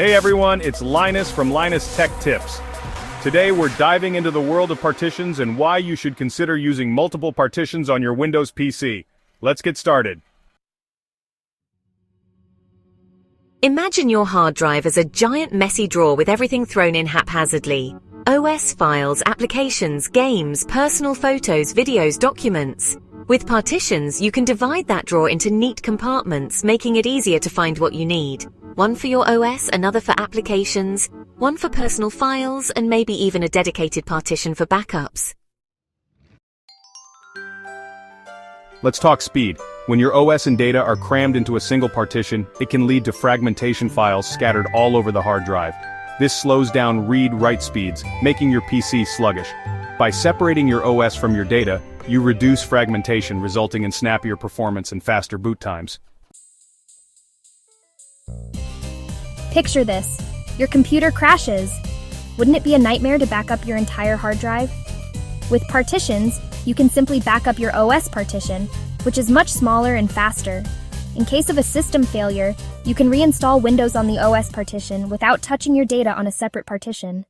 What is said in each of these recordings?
Hey everyone, it's Linus from Linus Tech Tips. Today we're diving into the world of partitions and why you should consider using multiple partitions on your Windows PC. Let's get started. Imagine your hard drive as a giant messy drawer with everything thrown in haphazardly. OS files, applications, games, personal photos, videos, documents. With partitions, you can divide that drawer into neat compartments, making it easier to find what you need. One for your OS, another for applications, one for personal files, and maybe even a dedicated partition for backups. Let's talk speed. When your OS and data are crammed into a single partition, it can lead to fragmentation files scattered all over the hard drive. This slows down read-write speeds, making your PC sluggish. By separating your OS from your data, you reduce fragmentation, resulting in snappier performance and faster boot times. Picture this. Your computer crashes. Wouldn't it be a nightmare to back up your entire hard drive? With partitions, you can simply back up your OS partition, which is much smaller and faster. In case of a system failure, you can reinstall Windows on the OS partition without touching your data on a separate partition.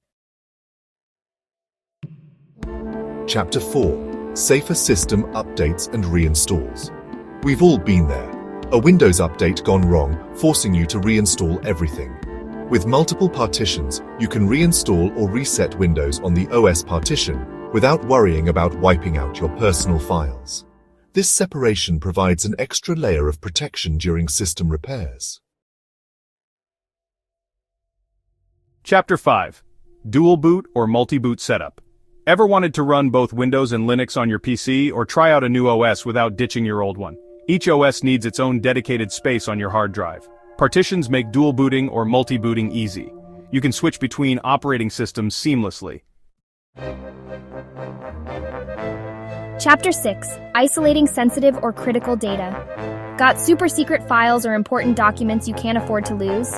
Chapter 4. Safer System Updates and Reinstalls. We've all been there. A Windows update gone wrong, forcing you to reinstall everything. With multiple partitions, you can reinstall or reset Windows on the OS partition without worrying about wiping out your personal files. This separation provides an extra layer of protection during system repairs. Chapter 5. Dual boot or multi-boot setup. Ever wanted to run both Windows and Linux on your PC or try out a new OS without ditching your old one? Each OS needs its own dedicated space on your hard drive. Partitions make dual booting or multi-booting easy. You can switch between operating systems seamlessly. Chapter 6. Isolating sensitive or critical data. Got super secret files or important documents you can't afford to lose?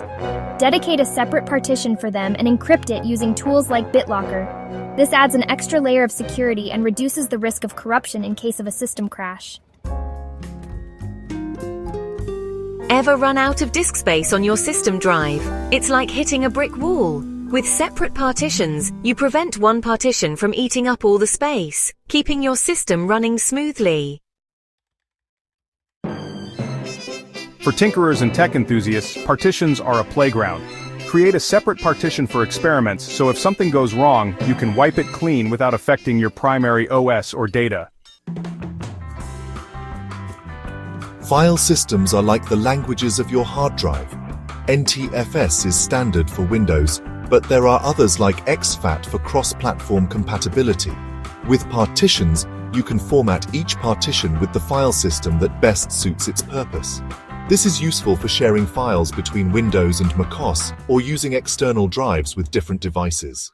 Dedicate a separate partition for them and encrypt it using tools like BitLocker. This adds an extra layer of security and reduces the risk of corruption in case of a system crash. Ever run out of disk space on your system drive? It's like hitting a brick wall. With separate partitions, you prevent one partition from eating up all the space, keeping your system running smoothly. For tinkerers and tech enthusiasts, partitions are a playground. Create a separate partition for experiments so if something goes wrong, you can wipe it clean without affecting your primary OS or data. File systems are like the languages of your hard drive. NTFS is standard for Windows, but there are others like exFAT for cross-platform compatibility. With partitions, you can format each partition with the file system that best suits its purpose. This is useful for sharing files between Windows and macOS or using external drives with different devices.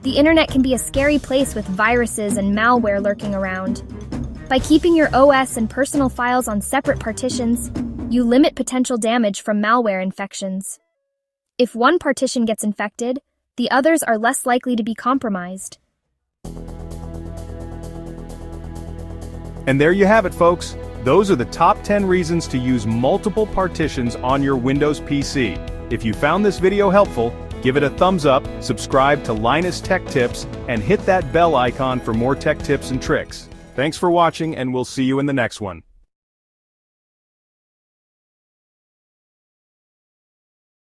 The internet can be a scary place with viruses and malware lurking around. By keeping your OS and personal files on separate partitions, you limit potential damage from malware infections. If one partition gets infected, the others are less likely to be compromised. And there you have it, folks. Those are the top 10 reasons to use multiple partitions on your Windows PC. If you found this video helpful, give it a thumbs up, subscribe to Linus Tech Tips, and hit that bell icon for more tech tips and tricks. Thanks for watching, and we'll see you in the next one.